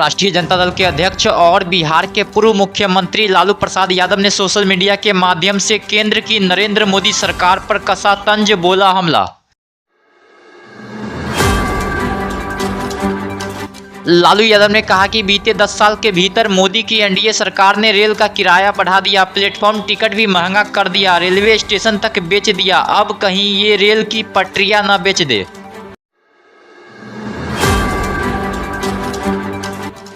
राष्ट्रीय जनता दल के अध्यक्ष और बिहार के पूर्व मुख्यमंत्री लालू प्रसाद यादव ने सोशल मीडिया के माध्यम से केंद्र की नरेंद्र मोदी सरकार पर कसा तंज, बोला हमला। लालू यादव ने कहा कि बीते 10 साल के भीतर मोदी की एनडीए सरकार ने रेल का किराया बढ़ा दिया, प्लेटफॉर्म टिकट भी महंगा कर दिया, रेलवे स्टेशन तक बेच दिया, अब कहीं ये रेल की पटरियां न बेच दे।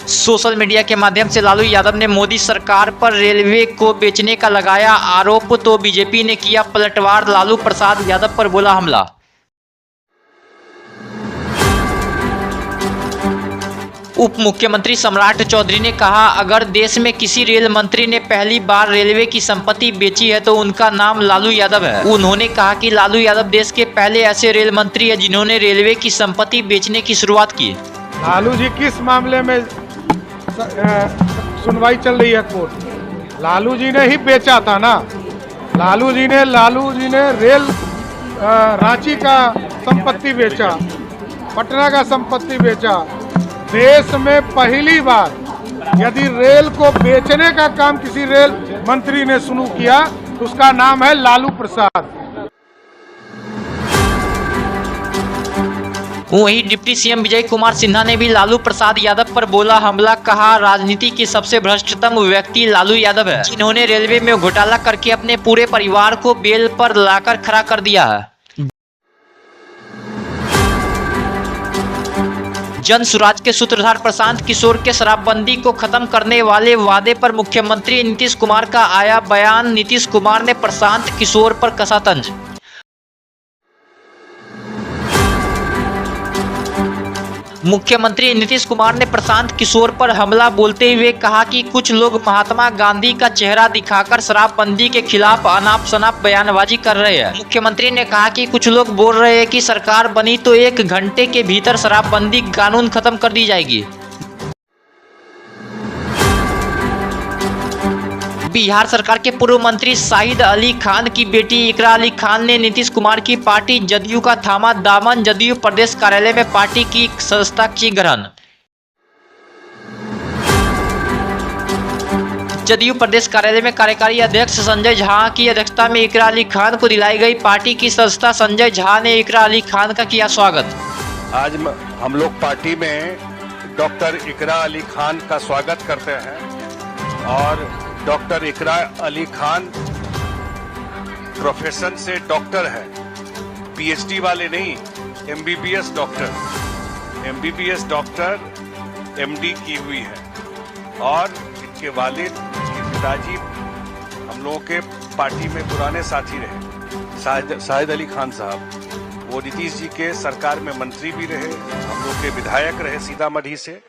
सोशल मीडिया के माध्यम से लालू यादव ने मोदी सरकार पर रेलवे को बेचने का लगाया आरोप, तो बीजेपी ने किया पलटवार, लालू प्रसाद यादव पर बोला हमला। उप मुख्यमंत्री सम्राट चौधरी ने कहा, अगर देश में किसी रेल मंत्री ने पहली बार रेलवे की संपत्ति बेची है तो उनका नाम लालू यादव है। उन्होंने कहा कि लालू यादव देश के पहले ऐसे रेल मंत्री हैं जिन्होंने रेलवे की संपत्ति बेचने की शुरुआत की। लालू जी किस मामले में सुनवाई चल रही है कोर्ट? लालू जी ने ही बेचा था ना। लालू जी ने रेल रांची का संपत्ति बेचा, पटना का संपत्ति बेचा। देश में पहली बार यदि रेल को बेचने का काम किसी रेल मंत्री ने शुरू किया तो उसका नाम है लालू प्रसाद। वहीं डिप्टी सीएम विजय कुमार सिन्हा ने भी लालू प्रसाद यादव पर बोला हमला, कहा राजनीति के सबसे भ्रष्टतम व्यक्ति लालू यादव है, जिन्होंने रेलवे में घोटाला करके अपने पूरे परिवार को बेल पर लाकर खड़ा कर दिया है। जन सुराज के सूत्रधार प्रशांत किशोर के शराबबंदी को खत्म करने वाले वादे पर मुख्यमंत्री नीतीश कुमार का आया बयान, नीतीश कुमार ने प्रशांत किशोर पर कसा तंज। मुख्यमंत्री नीतीश कुमार ने प्रशांत किशोर पर हमला बोलते हुए कहा कि कुछ लोग महात्मा गांधी का चेहरा दिखाकर शराबबंदी के खिलाफ अनाप शनाप बयानबाजी कर रहे हैं। मुख्यमंत्री ने कहा कि कुछ लोग बोल रहे हैं कि सरकार बनी तो 1 घंटे के भीतर शराबबंदी कानून खत्म कर दी जाएगी। बिहार सरकार के पूर्व मंत्री शाहिद अली खान की बेटी इकरा अली खान ने नीतीश कुमार की पार्टी जदयू का थामा दामन, जदयू प्रदेश कार्यालय में पार्टी की सदस्यता की ग्रहण। जदयू प्रदेश कार्यालय में कार्यकारी अध्यक्ष संजय झा की अध्यक्षता में इकरा अली खान को दिलाई गई पार्टी की सदस्यता। संजय झा ने इकरा अली खान का किया स्वागत। आज हम लोग पार्टी में डॉक्टर इकरा अली खान का स्वागत करते हैं और डॉक्टर इकरा अली खान प्रोफेशन से डॉक्टर है, पीएचडी वाले नहीं, एमबीबीएस डॉक्टर एमडी की हुई है और इनके वालिद के पिताजी हम लोगों के पार्टी में पुराने साथी रहे, शाहिद अली खान साहब। वो नीतीश जी के सरकार में मंत्री भी रहे, हम लोग के विधायक रहे सीतामढ़ी से।